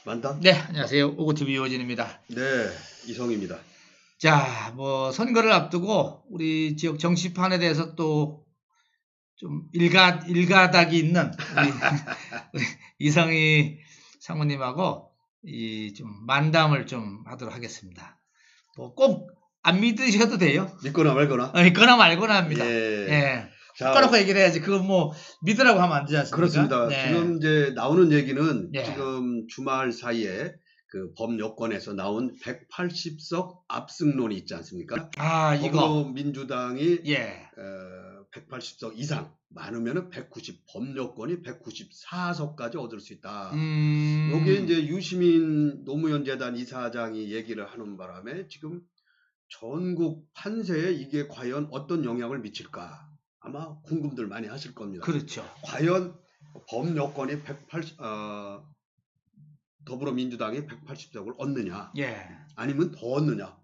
만담? 네, 안녕하세요. 오고TV 이호진입니다. 네, 이성입니다. 자, 선거를 앞두고 우리 지역 정치판에 대해서 또 좀 일가닥이 있는 우리 이성희 상무님하고 좀 만담을 좀 하도록 하겠습니다. 꼭 안 믿으셔도 돼요. 믿거나 말거나. 믿거나 말거나 합니다. 예. 자, 까놓고 얘기를 해야지. 그거 믿으라고 하면 안 되지 않습니까? 그렇습니다. 네. 지금 이제 나오는 얘기는 예. 지금 주말 사이에 그 범여권에서 나온 180석 압승론이 있지 않습니까? 이거. 더불어민주당이 예. 180석 이상 많으면은 190 범여권이 194석까지 얻을 수 있다. 여기에 이제 유시민 노무현 재단 이사장이 얘기를 하는 바람에 지금 전국 판세에 이게 과연 어떤 영향을 미칠까? 아마 궁금들 많이 하실 겁니다. 그렇죠. 과연 범여권이 더불어민주당이 180석을 얻느냐? 예. 아니면 더 얻느냐?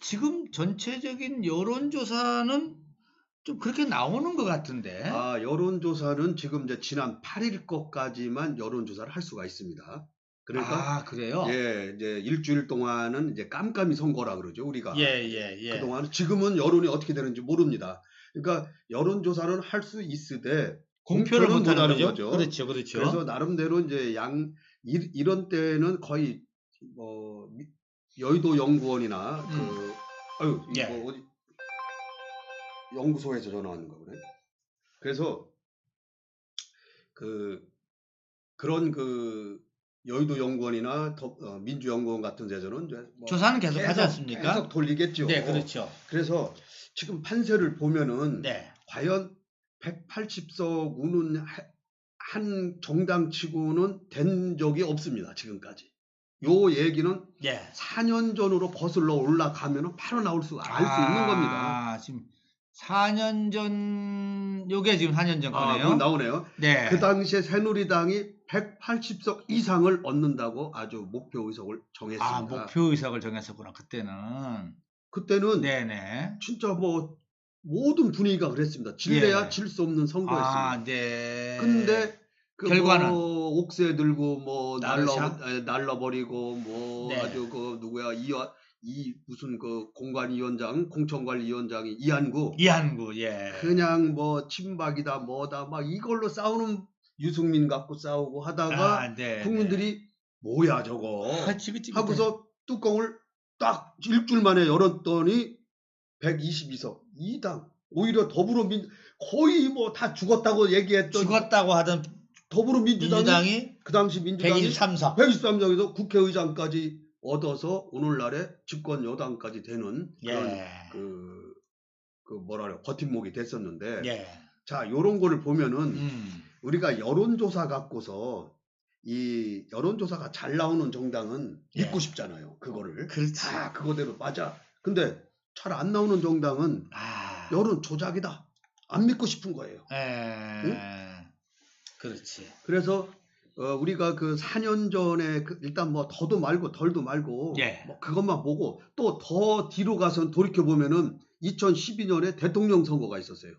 지금 전체적인 여론조사는 좀 그렇게 나오는 것 같은데. 여론조사는 지금 이제 지난 8일 것까지만 여론조사를 할 수가 있습니다. 그러니까 그래요? 예, 이제 일주일 동안은 이제 깜깜이 선거라 그러죠, 우리가. 예. 그동안 지금은 여론이 어떻게 되는지 모릅니다. 그러니까 여론조사는 할 수 있으되 공표를 공표는 못하는 거죠. 그렇죠. 그래서 나름대로 이제 이런 때는 거의 여의도 연구원이나 예. 어디 연구소에서 전화하는 거거든요. 그래서 그런 여의도 연구원이나 민주연구원 같은 데서는 이제 조사는 계속 하지 않습니까? 계속 돌리겠죠. 네, 그렇죠. 그래서 지금 판세를 보면은 네. 과연 180석 우는 한 정당치고는 된 적이 없습니다. 지금까지. 요 얘기는 예. 4년 전으로 거슬러 올라가면 바로 알 수 있는 겁니다. 지금 4년 전, 요게 지금 4년 전 거네요. 그건 나오네요. 네. 그 당시에 새누리당이 180석 이상을 얻는다고 아주 목표 의석을 정했습니다. 목표 의석을 정했었구나, 그때는. 그때는 네네. 진짜 모든 분위기가 그랬습니다. 질래야 예. 질 수 없는 선거였습니다. 네. 근데 결과는 옥새 들고 나르샤? 날라버리고 네. 아주 누구야 무슨 공관위원장 공천관리위원장이 이한구 예. 그냥 친박이다 뭐다 막 이걸로 싸우는 유승민 갖고 싸우고 하다가 네. 국민들이 뭐야 저거 하고서 뚜껑을 딱 일주일 만에 열었더니 122석 2당 오히려 거의 다 죽었다고 얘기했던 죽었다고 하던 더불어민주당이 그 당시 민주당이 123석에서 국회의장까지 얻어서 오늘날에 집권 여당까지 되는 그런 버팀목이 됐었는데 자 요런 거를 보면은 우리가 여론조사 갖고서 이 여론조사가 잘 나오는 정당은 믿고 싶잖아요. 그거를 그거대로 맞아. 근데 잘 안 나오는 정당은 여론 조작이다. 안 믿고 싶은 거예요. 응? 그렇지. 그래서 우리가 그 4년 전에 일단 더도 말고 덜도 말고 그것만 보고 또 더 뒤로 가서 돌이켜 보면은 2012년에 대통령 선거가 있었어요.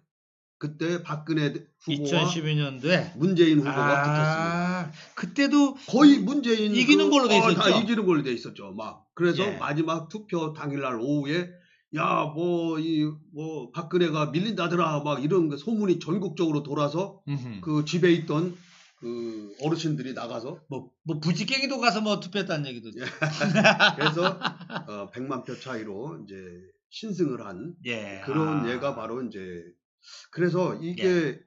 그때 박근혜 후보와 2012년도에 문재인 후보가 붙었습니다. 그때도 거의 문재인 이기는 걸로 돼 있었죠. 다 이기는 걸로 돼 있었죠. 그래서 마지막 투표 당일날 오후에 박근혜가 밀린다더라 이런 소문이 전국적으로 돌아서 그 집에 있던 그 어르신들이 나가서 부지깽이도 가서 투표했다는 얘기도 있죠. 그래서 100만 표 차이로 이제 신승을 한 그런 예가 바로 이제 그래서 이게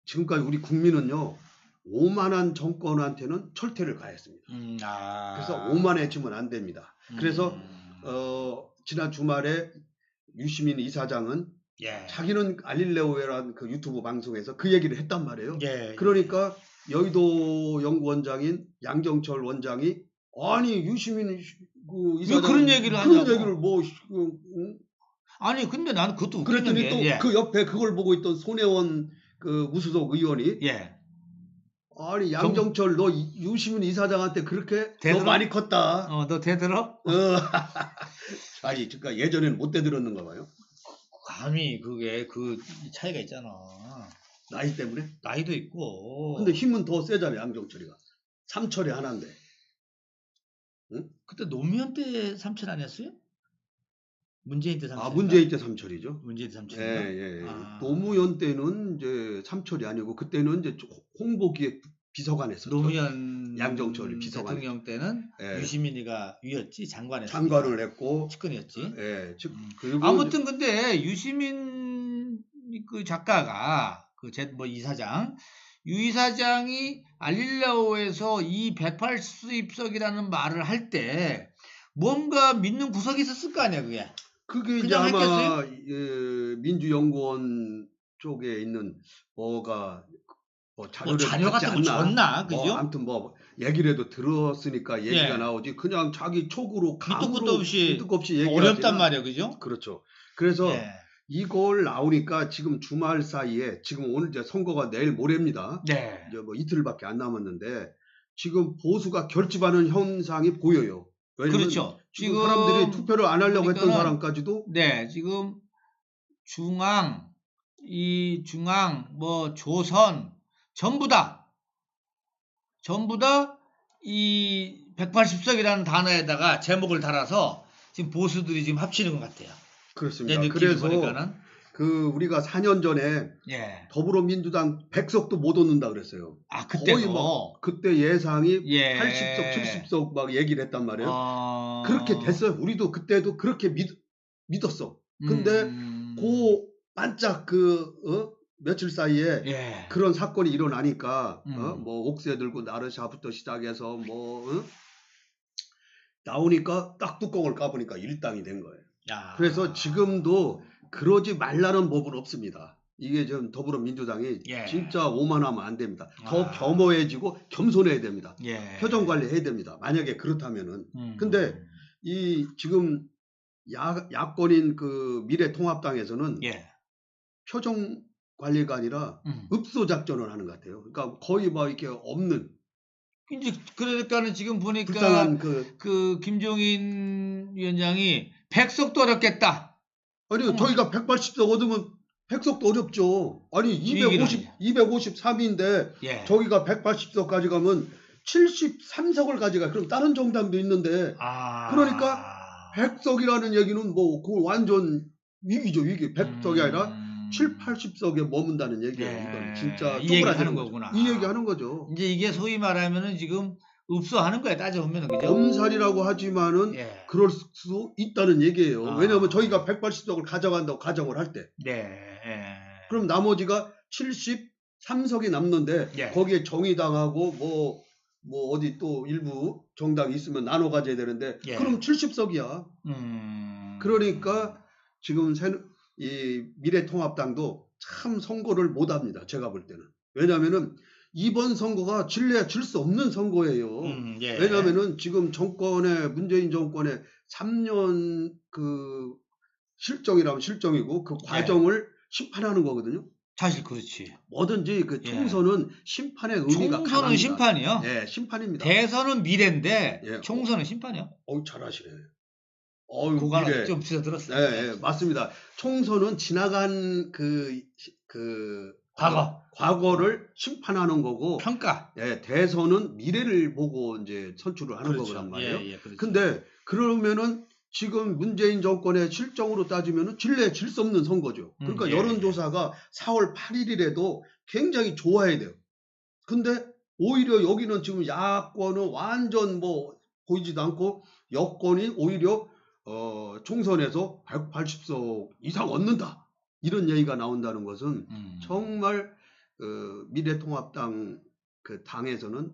지금까지 우리 국민은요 오만한 정권한테는 철퇴를 가했습니다. 그래서 오만해지면 안 됩니다. 그래서 지난 주말에 유시민 이사장은 자기는 갈릴레오라는 그 유튜브 방송에서 그 얘기를 했단 말이에요. 그러니까 여의도 연구원장인 양정철 원장이 아니 유시민 그 이사장 그런 얘기를 하냐고. 근데 나는 그것도 그랬더니 또 그 옆에 그걸 보고 있던 손혜원 그 무소속 의원이 아니 양정철 너 유시민 이사장한테 그렇게 너 많이 컸다. 너 대들어? 아니 그러니까 예전에는 못 대들었는가 봐요. 감히 그게 차이가 있잖아. 나이 때문에? 나이도 있고. 근데 힘은 더 세잖아요 양정철이가. 삼철이 하나인데. 응? 그때 노무현 때 삼철 아니었어요? 문재인 때 삼철. 문재인 때 삼철이죠. 문재인 때 삼철인가? 예. 노무현 때는 이제 삼철이 아니고 그때는 이제 홍보기획 비서관 했었죠. 노무현 양정철 비서관 대통령 때는 유시민이가 위였지, 장관을 했고 측근이었지. 그리고 아무튼 근데 유시민 그 작가가 뭐 이사장 유 이사장이 알릴라오에서 이 180석이라는 말을 할 때 뭔가 믿는 구석이 있었을 거 아니야, 그게. 그게 이제 아마 민주연구원 쪽에 있는 뭐가 자료 같은 거 줬나, 그죠? 아무튼 뭐 얘기를 해도 들었으니까 얘기가 나오지. 그냥 자기 촉으로 감으로 밑도 끝도 없이 얘기하지. 어렵단 말이야, 그죠? 그렇죠. 그래서 이걸 나오니까 지금 주말 사이에 지금 오늘 이제 선거가 내일 모레입니다. 이제 뭐 이틀밖에 안 남았는데 지금 보수가 결집하는 현상이 보여요. 왜냐면 그렇죠. 지금 사람들이 투표를 안 하려고 했던 사람까지도 지금 중앙, 뭐 조선 전부 다 이 180석이라는 단어에다가 제목을 달아서 지금 보수들이 지금 합치는 것 같아요. 그렇습니다. 그래서 우리가 4년 전에 더불어민주당 100석도 못 얻는다 그랬어요. 그때 거의 그때 예상이 80석, 70석 막 얘기를 했단 말이에요. 그렇게 됐어요. 우리도 그때도 그렇게 믿었어. 근데 반짝 며칠 사이에 그런 사건이 일어나니까 뭐 옥새 들고 나르샤부터 시작해서 나오니까 딱 뚜껑을 까보니까 일당이 된 거예요. 그래서 지금도 그러지 말라는 법은 없습니다. 이게 좀 더불어민주당이 진짜 오만하면 안 됩니다. 더 겸허해지고 겸손해야 됩니다. 표정 관리해야 됩니다. 만약에 그렇다면은. 근데 지금 야권인 미래통합당에서는 표정 관리가 아니라 읍소 작전을 하는 것 같아요. 그러니까 거의 막 이렇게 없는. 이제 그러니까는 지금 보니까 불쌍한 김종인 위원장이 100석도 어렵겠다. 아니요, 저희가 180석 얻으면 100석도 어렵죠. 아니 253인데 저기가 180석 가져가면 73석을 가져가. 그럼 다른 정당도 있는데 그러니까 100석이라는 얘기는 뭐 그건 완전 위기죠. 위기. 100석이 아니라 7, 80석에 머문다는 얘기예요. 이건 진짜 쪼그라드는 거구나. 이 얘기하는 거죠. 이제 이게 소위 말하면은 지금 읍소하는 거야, 따져보면. 그죠? 엄살이라고 하지만은 그럴 수 있다는 얘기예요. 왜냐하면 저희가 180석을 가져간다고 가정을 할 때. 그럼 나머지가 73석이 남는데 거기에 정의당하고 뭐 어디 또 일부 정당이 있으면 나눠 가져야 되는데 그럼 70석이야. 그러니까 지금 이 미래통합당도 참 선거를 못합니다. 제가 볼 때는. 왜냐하면은 이번 선거가 질래야 질 수 없는 선거예요. 왜냐하면은 지금 문재인 정권의 3년 실정이라면 실정이고 그 과정을 심판하는 거거든요. 사실 그렇지. 뭐든지 총선은 심판의 의미가 강합니다. 총선은 심판이요? 심판입니다. 대선은 미래인데 총선은 심판이요? 잘하시네. 그거는 좀 비슷 들었어요. 맞습니다. 총선은 지나간 과거를 심판하는 거고 평가. 대선은 미래를 보고 이제 선출을 하는 거란 말이에요. 근데 그러면은 지금 문재인 정권의 실정으로 따지면은 질래 질 수 없는 선거죠. 그러니까 여론조사가 4월 8일이라도 굉장히 좋아야 돼요. 근데 오히려 여기는 지금 야권은 완전 보이지도 않고 여권이 오히려 총선에서 180석 이상 얻는다. 이런 얘기가 나온다는 것은 정말 미래통합당 당에서는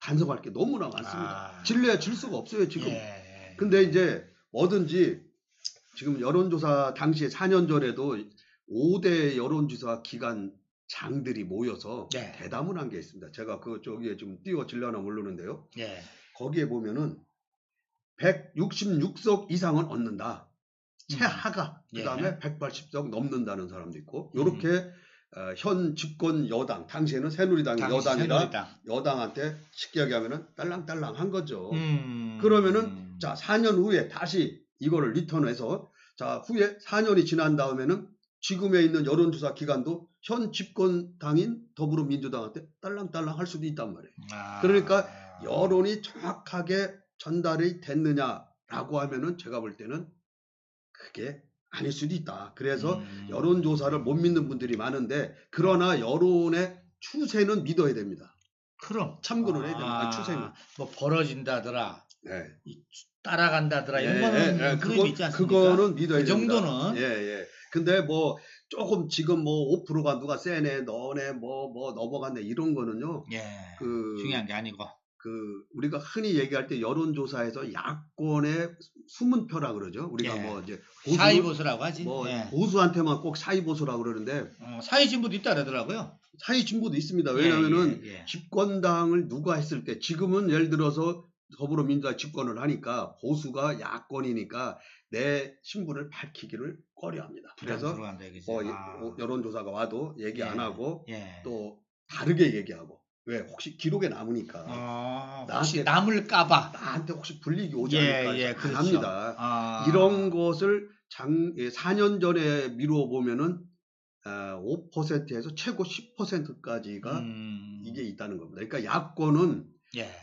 반성할 게 너무나 많습니다. 질래야 질 수가 없어요, 지금. 근데 이제 뭐든지 지금 여론조사 당시에 4년 전에도 5대 여론조사 기관 장들이 모여서 대담을 한 게 있습니다. 제가 저기에 좀 띄워질려나 모르는데요. 거기에 보면은 166석 이상은 얻는다. 최하가. 그 다음에 180석 넘는다는 사람도 있고. 요렇게 현 집권 여당, 당시에는 새누리당이 여당이라 여당한테 쉽게 얘기하면은 딸랑딸랑 한 거죠. 그러면은 자 4년 후에 다시 이거를 리턴해서 자 후에 4년이 지난 다음에는 지금에 있는 여론조사 기관도 현 집권당인 더불어민주당한테 딸랑딸랑 할 수도 있단 말이에요. 그러니까 여론이 정확하게 전달이 됐느냐라고 하면은 제가 볼 때는 그게 아닐 수도 있다. 그래서 여론조사를 못 믿는 분들이 많은데 그러나 여론의 추세는 믿어야 됩니다. 그럼 참고를 해야 됩니다. 추세는. 뭐 벌어진다더라. 네. 따라간다더라. 이런 거는 그건 있지 않습니까? 그거는 믿어야 그 됩니다. 정도는. 예. 근데 뭐 조금 지금 뭐 5%가 누가 세네, 너네 뭐 넘어갔네 이런 거는요. 중요한 게 아니고. 우리가 흔히 얘기할 때 여론조사에서 야권의 숨은 표라 그러죠. 우리가 뭐 이제 사이보수라고 하지. 보수한테만 꼭 사이보수라고 그러는데 사이 진보도 있다 그러더라고요. 사이 진보도 있습니다. 왜냐하면은 집권당을 누가 했을 때 지금은 예를 들어서 더불어민주당 집권을 하니까 보수가 야권이니까 내 신분을 밝히기를 꺼려합니다. 그래서 여론조사가 와도 얘기 안 하고 또 다르게 얘기하고. 왜? 혹시 기록에 남으니까. 혹시 남을까봐. 나한테 혹시 불리기 오지 않을까 그렇죠. 합니다. 이런 것을 4년 전에 미루어 보면은 5%에서 최고 10%까지가 이게 있다는 겁니다. 그러니까 야권은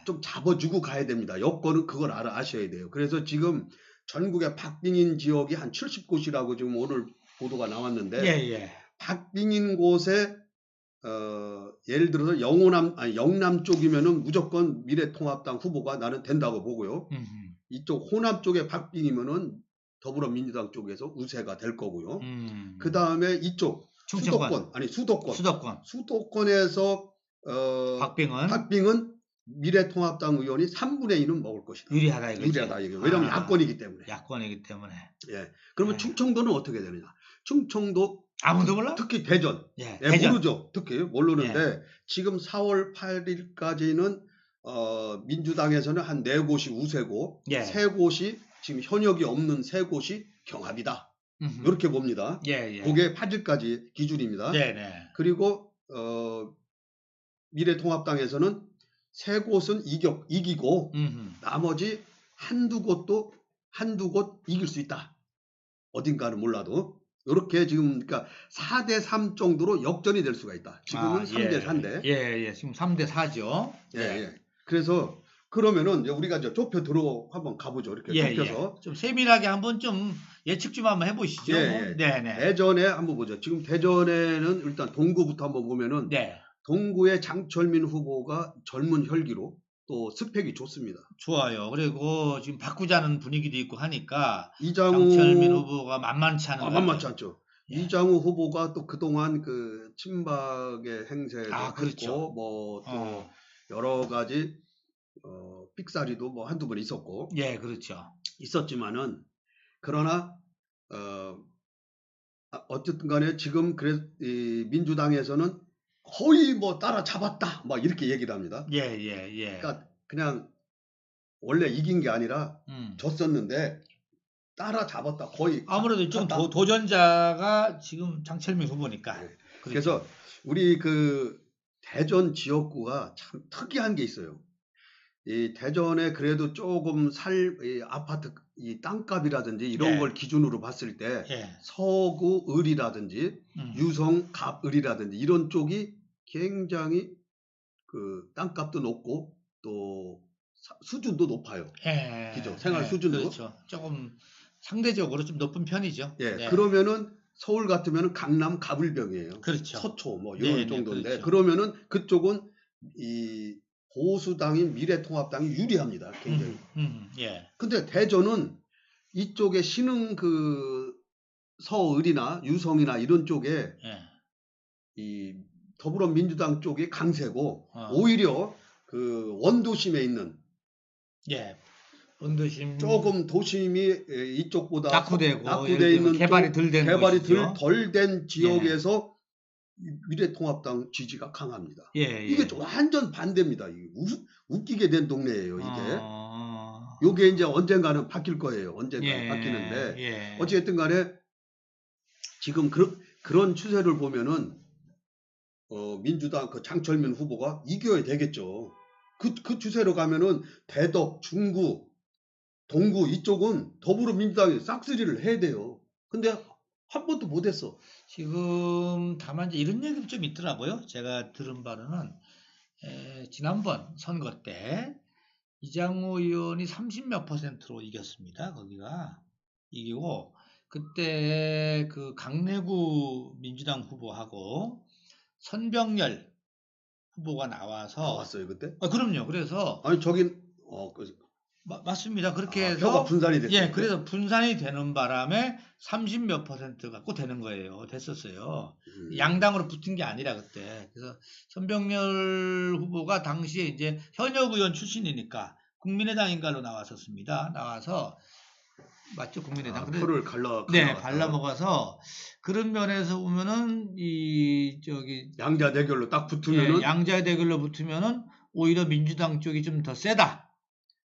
좀 잡아주고 가야 됩니다. 여권은 그걸 아셔야 돼요. 그래서 지금 전국의 박빙인 지역이 한 70곳이라고 지금 오늘 보도가 나왔는데 박빙인 곳에 예를 들어서 영남 쪽이면은 무조건 미래통합당 후보가 나는 된다고 보고요. 이쪽 호남 쪽에 박빙이면은 더불어민주당 쪽에서 우세가 될 거고요. 그 다음에 이쪽 수도권에서 박빙은 미래통합당 의원이 3분의 1은 먹을 것이다. 유리하다 이거죠. 왜냐하면 야권이기 때문에. 그러면 충청도는 어떻게 되느냐? 충청도 아무도 몰라? 특히 대전. 대전. 모르죠. 특히 모르는데 지금 4월 8일까지는 민주당에서는 한 4곳이 우세고 3곳이 지금 현역이 없는 3곳이 경합이다. 이렇게 봅니다. 그게 8일까지 기준입니다. 그리고 미래통합당에서는 3곳은 이기고 나머지 한두 곳 이길 수 있다. 어딘가는 몰라도. 이렇게 지금 그러니까 4대3 정도로 역전이 될 수가 있다. 지금은 3대4인데. 지금 3대4죠. 그래서 그러면은 우리가 좁혀 들어 한번 가보죠. 이렇게 좁혀서 좀 세밀하게 한번 좀 예측 좀 한번 해보시죠. 대전에 한번 보죠. 지금 대전에는 일단 동구부터 한번 보면은 동구의 장철민 후보가 젊은 혈기로 또 스펙이 좋습니다. 좋아요. 그리고 지금 바꾸자는 분위기도 있고 하니까 장철민 후보가 만만치 않은 만만치 않죠. 이장우 후보가 또 그동안 그 친박의 행세도 했고 뭐 또 여러 가지 삑사리도 뭐 한두 번 있었고 있었지만은 그러나 어쨌든 간에 지금 이 민주당에서는 거의 뭐 따라잡았다 막 이렇게 얘기를 합니다. 그러니까 그냥 원래 이긴 게 아니라 졌었는데 따라잡았다 거의. 아무래도 좀 도전자가 지금 장철민 후보니까. 그래서 우리 그 대전 지역구가 참 특이한 게 있어요. 이 대전에 그래도 조금 이 아파트 이 땅값이라든지 이런 걸 기준으로 봤을 때 서구 을이라든지 유성 갑 을이라든지 이런 쪽이 굉장히 그 땅값도 높고 또 수준도 높아요. 그죠? 생활 수준도. 그렇죠. 조금 상대적으로 좀 높은 편이죠. 그러면은 서울 같으면은 강남 가불병이에요. 서초 뭐 이런 정도인데 그러면은 그쪽은 이 보수당인 미래통합당이 유리합니다. 굉장히. 근데 대전은 이쪽에 신흥 그 서을이나 유성이나 이런 쪽에 이 더불어민주당 쪽이 강세고 오히려 그 원도심에 있는 원도심 조금 도심이 이쪽보다 낙후되어 있는 개발이 덜 된 지역에서 미래통합당 지지가 강합니다. 이게 완전 반대입니다. 웃기게 된 동네예요. 이게 이제 언젠가는 바뀔 거예요. 언젠가는 바뀌는데 어찌됐든 간에 지금 그런 추세를 보면은 민주당 그 장철민 후보가 이겨야 되겠죠. 그 추세로 가면은 대덕, 중구, 동구 이쪽은 더불어민주당이 싹쓸이를 해야 돼요. 근데 한 번도 못했어. 지금 다만 이제 이런 얘기도 좀 있더라고요. 제가 들은 바로는 지난번 선거 때 이장우 의원이 30몇 %로 이겼습니다. 거기가 이기고 그때 그 강내구 민주당 후보하고 선병열 후보가 나와서 나왔어요 그때? 그럼요. 그래서 아니 저긴 맞습니다. 그렇게 해서 표가 분산이 됐어요. 예, 그래서 분산이 되는 바람에 30몇 % 갖고 되는 거예요. 됐었어요. 양당으로 붙은 게 아니라 그때. 그래서 선병열 후보가 당시에 이제 현역 의원 출신이니까 국민의당인가로 나왔었습니다. 나와서 맞죠, 국민의당. 표를 갈라 네, 발라먹어서 그런 면에서 보면은 양자 대결로 딱 붙으면은 양자 대결로 붙으면은 오히려 민주당 쪽이 좀 더 세다.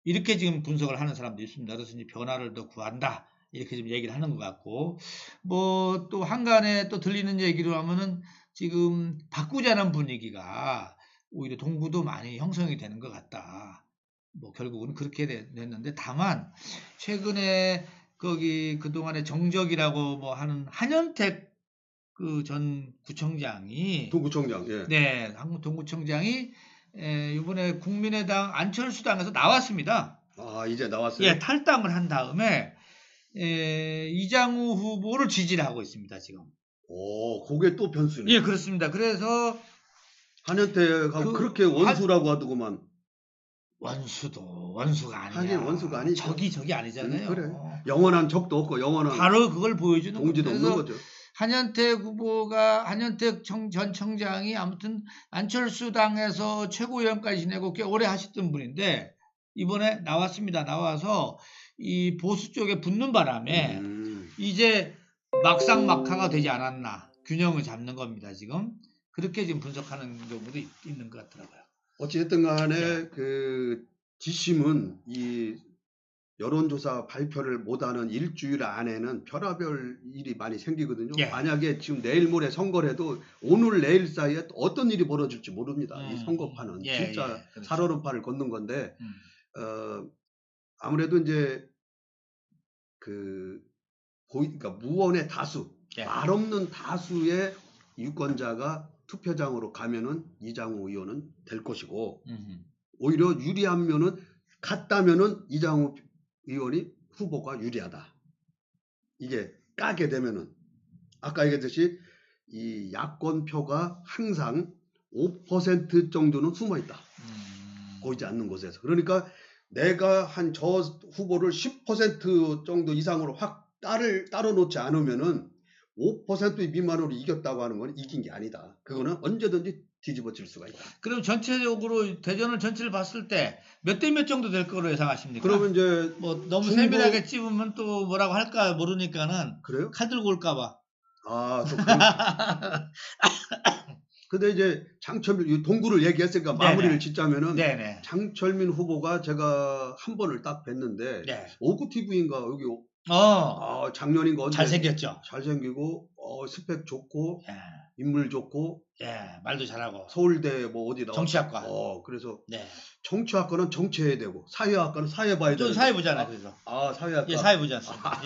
이렇게 지금 분석을 하는 사람도 있습니다. 그래서 이제 변화를 더 구한다. 이렇게 좀 얘기를 하는 것 같고, 뭐 또 한간에 또 들리는 얘기로 하면은 지금 바꾸자는 분위기가 오히려 동구도 많이 형성이 되는 것 같다. 뭐 결국은 그렇게 됐는데 다만 최근에 거기 그동안에 정적이라고 뭐 하는 한현택 그 전 구청장이 동구청장 예. 네, 한국 동구청장이 이번에 국민의당 안철수당에서 나왔습니다. 아 이제 나왔어요? 예, 탈당을 한 다음에 이장우 후보를 지지를 하고 있습니다 지금. 오, 그게 또 변수네. 예, 그렇습니다. 그래서 한현택하고 그렇게 원수라고 하더구만. 원수가 아니야. 하긴 원수가 아니죠. 적이 아니잖아요. 그래. 영원한 적도 없고 영원한 바로 그걸 보여주는 동지도 없는 거죠. 한현택 전 청장이 아무튼 안철수 당에서 최고위원까지 지내고 꽤 오래 하셨던 분인데 이번에 나왔습니다. 나와서 이 보수 쪽에 붙는 바람에 이제 막상막하가 되지 않았나 균형을 잡는 겁니다. 지금 그렇게 지금 분석하는 경우도 있는 것 같더라고요. 어찌됐든 간에 그 지심은 이 여론조사 발표를 못하는 일주일 안에는 별의별 일이 많이 생기거든요. 예. 만약에 지금 내일 모레 선거를 해도 오늘 내일 사이에 어떤 일이 벌어질지 모릅니다. 이 선거판은 진짜 그렇죠. 살얼음판을 걷는 건데 아무래도 이제 그러니까 무언의 다수, 말 없는 다수의 유권자가 투표장으로 가면은 이장우 의원은 될 것이고 오히려 유리한 면은 같다면은 이장우 의원이 후보가 유리하다. 이게 까게 되면은 아까 얘기했듯이 이 야권표가 항상 5% 정도는 숨어 있다. 보이지 않는 곳에서. 그러니까 내가 한 저 후보를 10% 정도 이상으로 확 따로 놓지 않으면은 5% 미만으로 이겼다고 하는 건 이긴 게 아니다. 그거는 언제든지 뒤집어질 수가 있다. 그럼 전체적으로 대전을 전체를 봤을 때 몇 대 몇 정도 될 거로 예상하십니까? 그러면 이제 뭐 너무 세밀하게 찝으면 또 뭐라고 할까 모르니까는 그래요? 칼 들고 올까봐. 아, 또 근데 이제 장철민 동구를 얘기했으니까 마무리를 짓자면은 장철민 후보가 제가 한 번을 딱 뵀는데 오구 TV인가 여기 작년인가 언제 잘생겼죠. 잘생기고 스펙 좋고 인물 좋고 말도 잘하고 서울대 뭐 어디 나왔어? 정치학과. 그래서 정치학과는 정치해야 되고 사회학과는 사회 봐야 되고. 좀 사회부잖아요. 그래서. 사회학과. 사회부지 않습니까?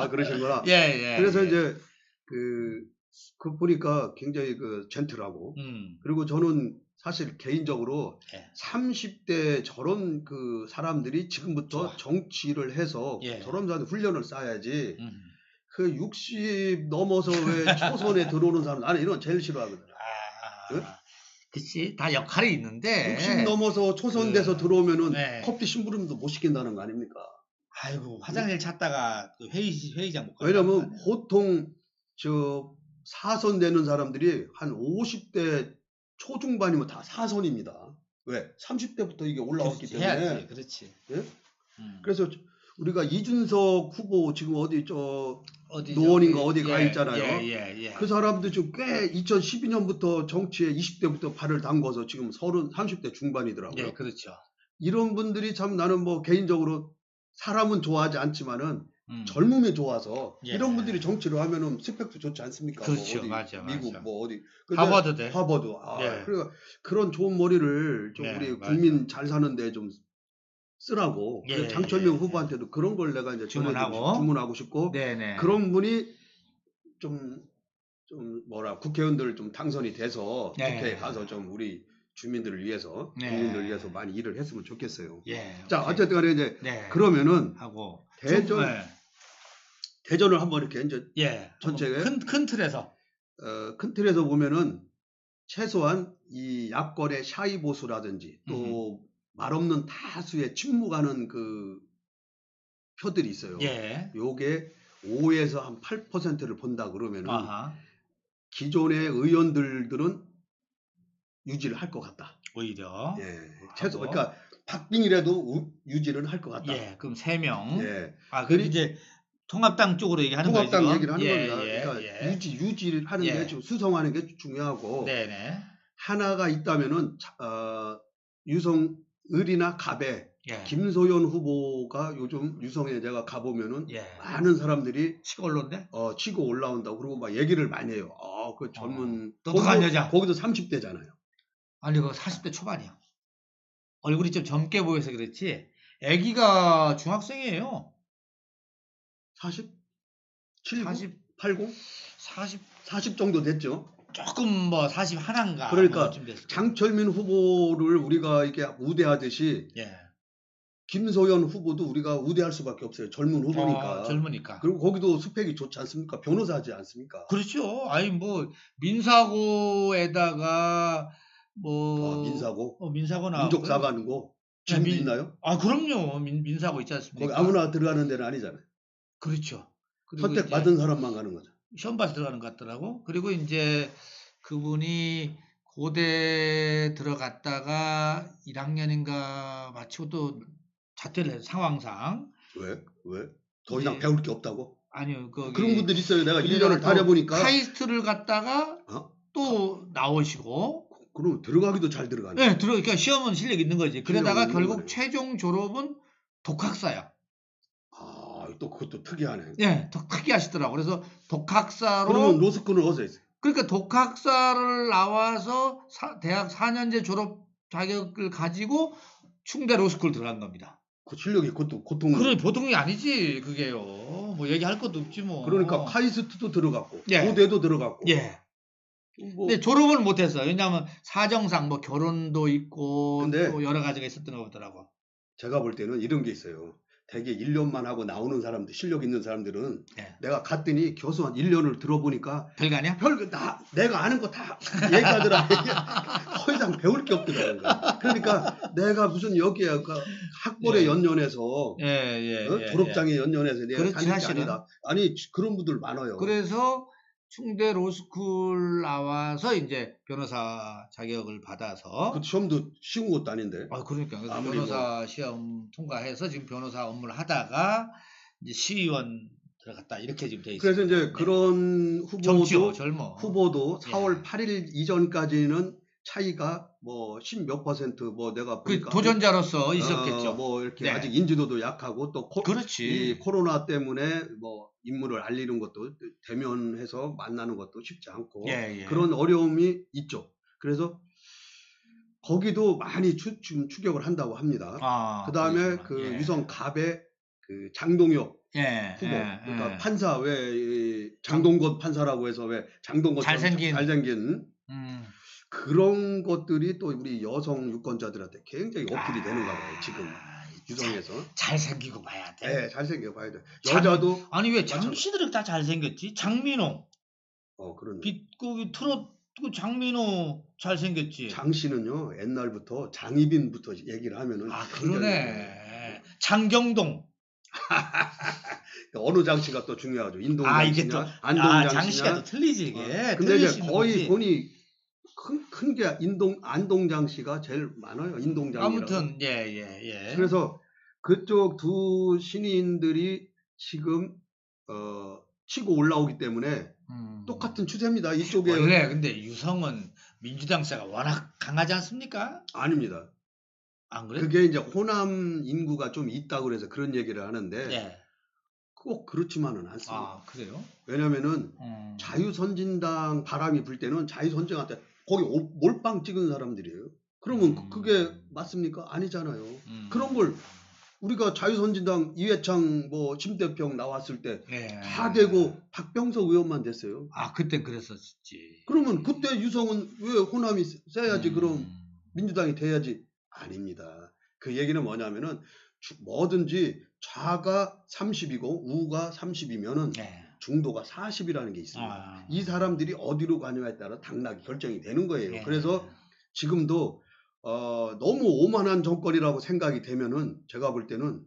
그러시구나. 그래서 이제 그 보니까 굉장히 젠틀하고 그리고 저는 사실 개인적으로 30대 저런 그 사람들이 지금부터 정치를 해서 저런 사람들 훈련을 쌓아야지 그 60 넘어서 왜 초선에 들어오는 사람 나는 이런 거 제일 싫어하거든요. 그치 다 역할이 있는데 60 넘어서 초선돼서 들어오면은 커피 심부름도 못 시킨다는 거 아닙니까? 아이고 화장실 찾다가 회의장 못 가요. 왜냐면 보통 사선 되는 사람들이 한 50대 초중반이면 다 사선입니다. 왜? 30대부터 이게 올라왔기 때문에. 해야지, 그렇지. 그래서 우리가 이준석 후보 지금 노원인가 어디 가 있잖아요. 그 사람도 지금 꽤 2012년부터 정치에 20대부터 발을 담궈서 지금 30대 중반이더라고요. 그렇죠. 이런 분들이 참 나는 뭐 개인적으로 사람은 좋아하지 않지만은 젊음이 좋아서 이런 분들이 정치를 하면은 스펙도 좋지 않습니까? 그렇죠. 뭐 맞아. 미국 뭐 어디 하버드대. 하버드. 그러니까 그런 좋은 머리를 좀 우리 국민 잘 사는데 좀 쓰라고. 예, 장철명 예, 후보한테도 그런 걸 내가 이제 주문하고 싶고 네네. 그런 분이 좀 국회의원들 좀 당선이 돼서 국회에 가서 좀 우리 주민들을 위해서 국민들을 위해서 많이 일을 했으면 좋겠어요. 자, 어쨌든 간에 이제 그러면은 하고 대전을 한번 이렇게 이제 전체 큰 틀에서 큰 틀에서 보면은 최소한 이 야권의 샤이 보수라든지 또 말없는 다수의 침묵하는 그 표들이 있어요. 요게 5에서 한 8%를 본다 그러면은 기존의 의원들은 유지를 할 것 같다. 오히려. 최소 그러니까 박빙이라도 유지를 할 것 같다. 그럼 3명. 그리고 이제 통합당 쪽으로 얘기하는 거예요. 통합당 얘기를 하는 겁니다. 그러니까 유지를 하는 게 수성하는 게 중요하고 하나가 있다면은 유성을이나 갑에 김소연 후보가 요즘 유성에 제가 가보면은 많은 사람들이 치고 올라온다고 그리고 막 얘기를 많이 해요. 그 젊은 똑똑한 여자. 거기도 30대잖아요. 아니 그거 40대 초반이야. 얼굴이 좀 젊게 보여서 그렇지. 아기가 중학생이에요. 40? 70? 40, 80? 40, 40 정도 됐죠. 조금 뭐 40 하나인가. 그러니까 장철민 후보를 우리가 이렇게 우대하듯이 김소연 후보도 우리가 우대할 수밖에 없어요. 젊은 후보니까. 젊으니까. 그리고 거기도 스펙이 좋지 않습니까? 변호사지 않습니까? 그렇죠. 아니 뭐 민사고에다가 민사고? 민사고 나오고 민족사관고 지금도 있나요? 그럼요. 민사고 있지 않습니까? 거기 아무나 들어가는 데는 아니잖아요. 그렇죠. 선택 받은 사람만 가는 거죠. 시험 봐서 들어가는 것 같더라고. 그리고 이제 그분이 고대 들어갔다가 1학년인가 마치고 또 자퇴를 해서 상황상. 왜? 더 이상 배울 게 없다고? 아니요. 그런 분들 있어요. 내가 1년을 다녀보니까. 카이스트를 갔다가 또 나오시고. 그럼 들어가기도 잘 들어가네. 네, 그러니까 시험은 실력 있는 거지. 그러다가 결국 최종 졸업은 독학사야. 또 그것도 특이하네. 네, 특이하시더라고. 그래서 독학사로. 그러면 로스쿨은 어디서 했어요? 그러니까 독학사를 나와서 대학 4년제 졸업 자격을 가지고 충대 로스쿨 들어간 겁니다. 그 실력이 그것도 보통. 그래, 보통이 아니지, 그게요. 뭐 얘기할 것도 없지 뭐. 그러니까 카이스트도 들어갔고, 고대도 들어갔고. 근데 졸업을 못했어요. 왜냐하면 사정상 뭐 결혼도 있고 또 여러 가지가 있었던 거 보더라고. 제가 볼 때는 이런 게 있어요. 되게 1년만 하고 나오는 사람들, 실력 있는 사람들은 내가 갔더니 교수 한 1년을 들어보니까 별거 아니야? 내가 아는 거 다 얘기하더라. 더 이상 배울 게 없더라고요. 그러니까 내가 무슨 여기에 학벌에 연연해서 졸업장에 연연해서 내가 다닐 게 아니다. 아니 그런 분들 많아요. 그래서 충대 로스쿨 나와서 이제 변호사 자격을 받아서. 그 시험도 쉬운 것도 아닌데. 그러니까. 그래서 변호사 시험 통과해서 지금 변호사 업무를 하다가 이제 시의원 들어갔다. 이렇게 지금 돼 있어요. 그래서 이제 그런 후보도 4월 8일 8일 이전까지는 차이가 뭐 10몇 %, 내가 보니까 도전자로서 있었겠죠. 이렇게 아직 인지도도 약하고 또 그렇지. 이 코로나 때문에 인물을 알리는 것도 대면해서 만나는 것도 쉽지 않고 그런 어려움이 있죠. 그래서 거기도 많이 지금 추격을 한다고 합니다. 그다음에 유성 갑의 그 장동혁 후보, 그러니까 판사 장동건 판사라고 해서 장동건처럼 잘생긴 그런 것들이 또 우리 여성 유권자들한테 굉장히 어필이 되는가 봐요. 지금 유성에서. 잘생기고 봐야 돼. 네, 잘생겨 봐야 돼. 여자도. 아니 왜 장씨들이 다 잘생겼지? 장민호. 그런. 빗고기 트롯 장민호 잘생겼지. 장씨는요 옛날부터 장희빈부터 얘기를 하면은. 그러네. 장경동. 어느 장씨가 또 중요하죠. 인동 장씨냐, 안동 장씨냐. 장씨가 또 틀리지 이게. 근데 이제 거의 보니 큰 게 안동 장씨가 제일 많아요. 인동 장씨. 아무튼 그래서 그쪽 두 신인들이 지금 치고 올라오기 때문에 똑같은 추세입니다. 이쪽에. 원래 근데 유성은 민주당세가 워낙 강하지 않습니까? 아닙니다. 안 그래? 그게 이제 호남 인구가 좀 있다고 그래서 그런 얘기를 하는데 꼭 그렇지만은 않습니다. 그래요? 왜냐면은 자유선진당 바람이 불 때는 자유선진당한테 거기 몰빵 찍은 사람들이에요. 그러면 그게 맞습니까? 아니잖아요. 그런 걸 우리가 자유선진당 이회창 뭐 심대평 나왔을 때 다 네. 되고 박병석 의원만 됐어요. 아, 그때 그랬었지. 그러면 그때 유성은 왜 호남이 세야지 그럼 민주당이 돼야지? 아닙니다. 그 얘기는 뭐냐면은 뭐든지 좌가 30이고 우가 30이면은 중도가 40이라는 게 있습니다. 이 사람들이 어디로 가냐에 따라 당락이 결정이 되는 거예요. 그래서 지금도 너무 오만한 정권이라고 생각이 되면은 제가 볼 때는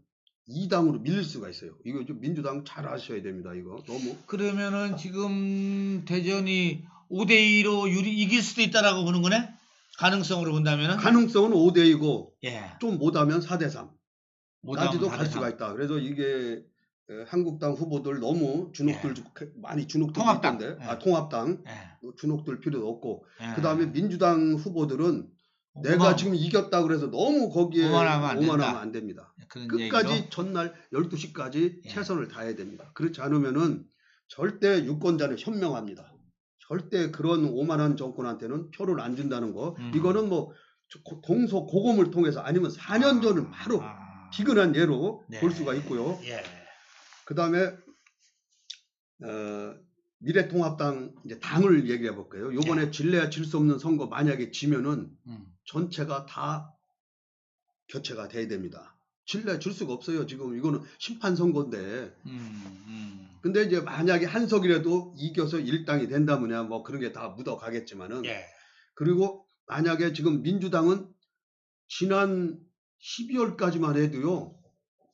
2당으로 밀릴 수가 있어요. 이거 좀 민주당 잘 아셔야 됩니다. 이거 너무. 그러면은 지금 대전이 5대2로 이길 수도 있다라고 보는 거네? 가능성으로 본다면은? 가능성은 5대2고 좀 못하면 4대3 까지도 갈 4대3. 수가 있다. 그래서 이게 한국당 후보들 너무 주눅들 많이 주눅들 통합당. 있던데 통합당 주눅들 필요도 없고 그 다음에 민주당 후보들은 내가 지금 이겼다 그래서 너무 거기에 오만하면 안 됩니다. 끝까지 얘기로? 전날 12시까지 최선을 다해야 됩니다. 그렇지 않으면은 절대 유권자는 현명합니다. 절대 그런 오만한 정권한테는 표를 안 준다는 거. 이거는 뭐 공소고검을 통해서 아니면 4년 전은 바로 비근한 예로 볼 수가 있고요. 그 다음에 미래통합당 이제 당을 얘기해 볼게요. 요번에 질래야 질 수 없는 선거 만약에 지면은 전체가 다 교체가 돼야 됩니다. 질래야 질 수가 없어요. 지금 이거는 심판 선거인데. 근데 이제 만약에 한석이라도 이겨서 일당이 된다면야 뭐 그런 게 다 묻어 가겠지만은. 그리고 만약에 지금 민주당은 지난 12월까지만 해도요.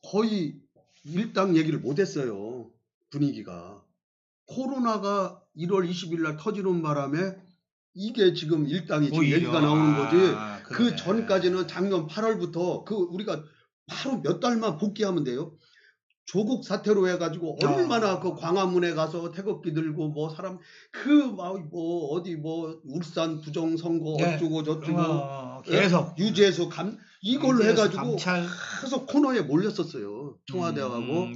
거의 일당 얘기를 못 했어요. 분위기가. 코로나가 1월 20일 날 터지는 바람에 이게 지금 일당이 지금 얘기가 나오는 거지. 그 전까지는 작년 8월부터 우리가 바로 몇 달만 복귀하면 돼요. 조국 사태로 해가지고 얼마나 그 광화문에 가서 태극기 들고 뭐 사람 뭐 어디 뭐 울산 부정선거 어쩌고 저쩌고 계속 유재수 이걸로 해가지고 계속 코너에 몰렸었어요. 청와대하고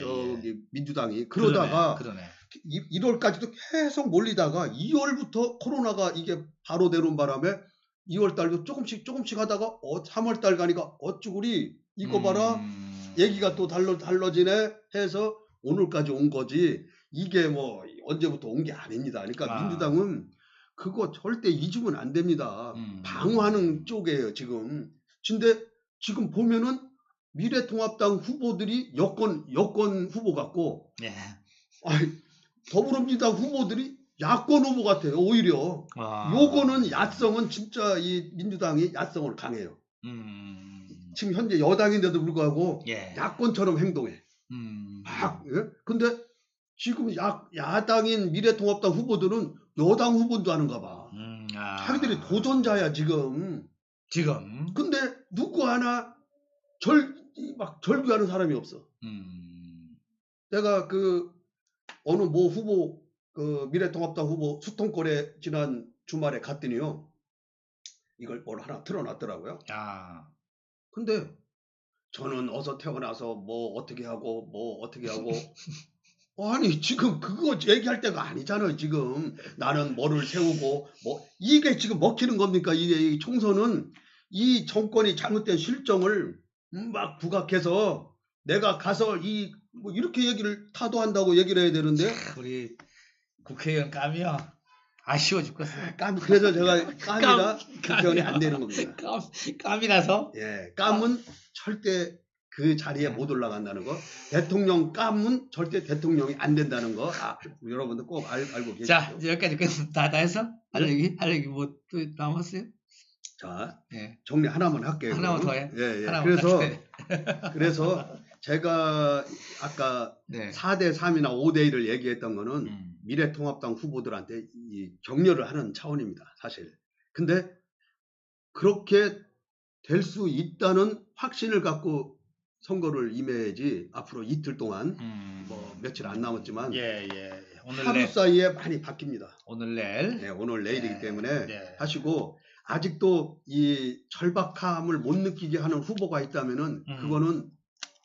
저기 민주당이 그러다가 1월까지도 계속 몰리다가 2월부터 코로나가 이게 바로 되는 바람에 2월 달도 조금씩 하다가 3월 달 가니까 어쭈구리 이거 봐라 얘기가 또 달라지네 해서 오늘까지 온 거지. 이게 뭐 언제부터 온 게 아닙니다. 그러니까 민주당은 그거 절대 잊으면 안 됩니다. 방어하는 쪽이에요 지금. 근데 지금 보면은 미래통합당 후보들이 여권 후보 같고 더불어민주당 후보들이 야권 후보 같아요. 오히려 요거는 야성은 진짜 이 민주당이 야성을 강해요. 지금 현재 여당인데도 불구하고 야권처럼 행동해. 근데 지금 야당인 미래통합당 후보들은 여당 후보도 하는가 봐. 자기들이 도전자야 지금. 근데 누구 하나 절규하는 사람이 없어. 내가 어느 모 후보 미래통합당 후보 수통골에 지난 주말에 갔더니요. 이걸 뭘 하나 틀어놨더라고요. 근데 저는 어서 태어나서 뭐 어떻게 하고 아니 지금 그거 얘기할 때가 아니잖아요. 지금 나는 뭐를 세우고 뭐 이게 지금 먹히는 겁니까? 이게 총선은 이 정권이 잘못된 실정을 막 부각해서 내가 가서 뭐 이렇게 얘기를 타도한다고 얘기를 해야 되는데 우리 국회의원 깜이야. 아쉬워 죽겠어. 그래서 제가 깜이라 국회의원이 안 되는 겁니다. 깜이라서? 깜은 절대 그 자리에 못 올라간다는 거. 대통령 깜은 절대 대통령이 안 된다는 거. 여러분들 꼭 알고 계시죠. 자, 이제 여기까지 다 했어? 할 얘기 뭐 또 남았어요? 자, 정리 하나만 할게요. 하나만 더 해. 그래서 제가 아까 4대3이나 5대1을 얘기했던 거는 미래통합당 후보들한테 격려를 하는 차원입니다. 사실. 근데 그렇게 될 수 있다는 확신을 갖고 선거를 임해야지 앞으로 이틀 동안 뭐 며칠 안 남았지만 오늘 하루 사이에 많이 바뀝니다. 오늘 내일. 오늘 내일이기 때문에 하시고 아직도 이 절박함을 못 느끼게 하는 후보가 있다면은 그거는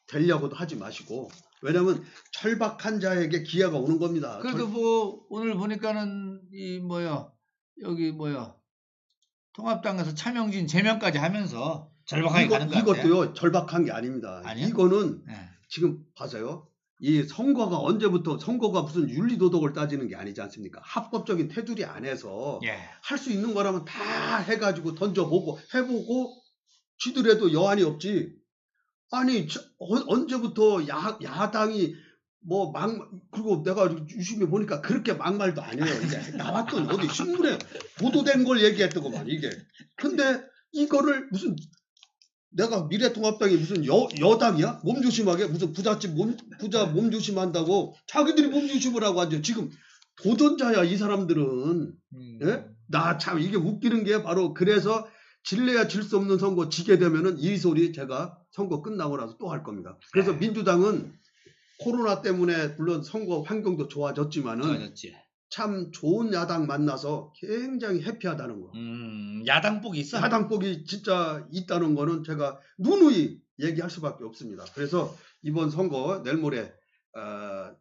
되려고도 하지 마시고 왜냐면 절박한 자에게 기회가 오는 겁니다. 그래도 뭐 오늘 보니까는 통합당에서 차명진 제명까지 하면서 절박하게 가는 것 같아요. 이것도요 절박한 게 아닙니다. 아니요? 이거는 네. 지금 봐서요. 이 선거가 언제부터 선거가 무슨 윤리도덕을 따지는 게 아니지 않습니까? 합법적인 테두리 안에서 예. 할 수 있는 거라면 다 해가지고 던져보고 해보고 쥐더라도 여한이 없지. 아니 언제부터 야당이 뭐 그리고 내가 유심히 보니까 그렇게 막말도 아니에요. 이게 나왔더니 어디 신문에 보도된 걸 얘기했더구만 이게. 근데 이거를 무슨 내가 미래통합당이 무슨 여당이야? 몸조심하게 무슨 부자 몸조심한다고 자기들이 몸조심을 하고 앉아. 지금 도전자야 이 사람들은. 예? 나 참 이게 웃기는 게 바로 그래서 질래야 질 수 없는 선거 지게 되면은 이 소리 제가 선거 끝나고 나서 또 할 겁니다. 그래서 민주당은 코로나 때문에 물론 선거 환경도 좋아졌지만은 참 좋은 야당 만나서 굉장히 해피하다는 거. 야당복이 있어? 야당복이 진짜 있다는 거는 제가 누누이 얘기할 수밖에 없습니다. 그래서 이번 선거 내일 모레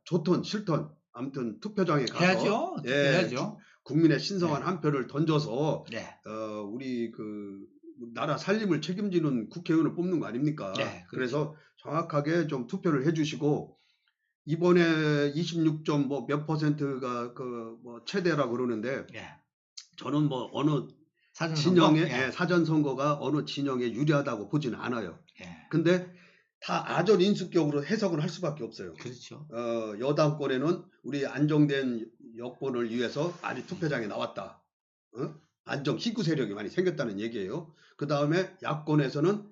좋든 싫든 아무튼 투표장에 가서 해야죠. 해야죠. 국민의 신성한 한 표를 던져서 네. 우리 그 나라 살림을 책임지는 국회의원을 뽑는 거 아닙니까? 네, 그래서 정확하게 좀 투표를 해주시고 이번에 26점 뭐 몇 %가 그 뭐 최대라 그러는데 저는 뭐 어느 진영의 사전 선거가 어느 진영에 유리하다고 보지는 않아요. 근데 다 아전 인수격으로 해석을 할 수밖에 없어요. 그렇죠. 여당권에는 우리 안정된 여권을 위해서 많이 투표장에 나왔다. 안정 희구 세력이 많이 생겼다는 얘기예요. 그 다음에 야권에서는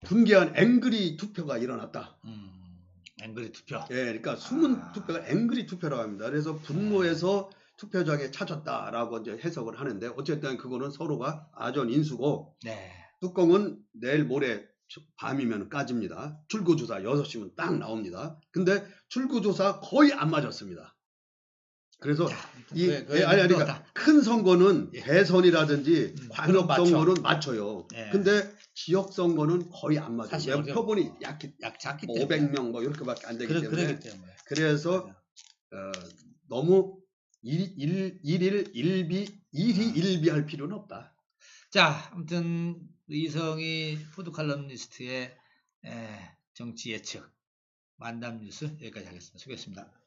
분개한 앵그리 투표가 일어났다. 앵그리 투표. 예, 그러니까 숨은 투표가 앵그리 투표라고 합니다. 그래서 분노해서 투표장에 찾았다라고 이제 해석을 하는데 어쨌든 그거는 서로가 아전 인수고 뚜껑은 내일 모레 밤이면 까집니다. 출구조사 6시면 딱 나옵니다. 근데 출구조사 거의 안 맞았습니다. 그래서 그러니까 큰 선거는 대선이라든지 광역 선거는 맞춰요. 근데 지역 선거는 거의 안 맞아요. 표본이 작기 때문에 500명 뭐 이렇게밖에 안 되기 때문에. 그래서 너무 일이 일비할 필요는 없다. 자, 아무튼 이성희 푸드칼럼니스트의 정치 예측 만담 뉴스 여기까지 하겠습니다. 수고했습니다.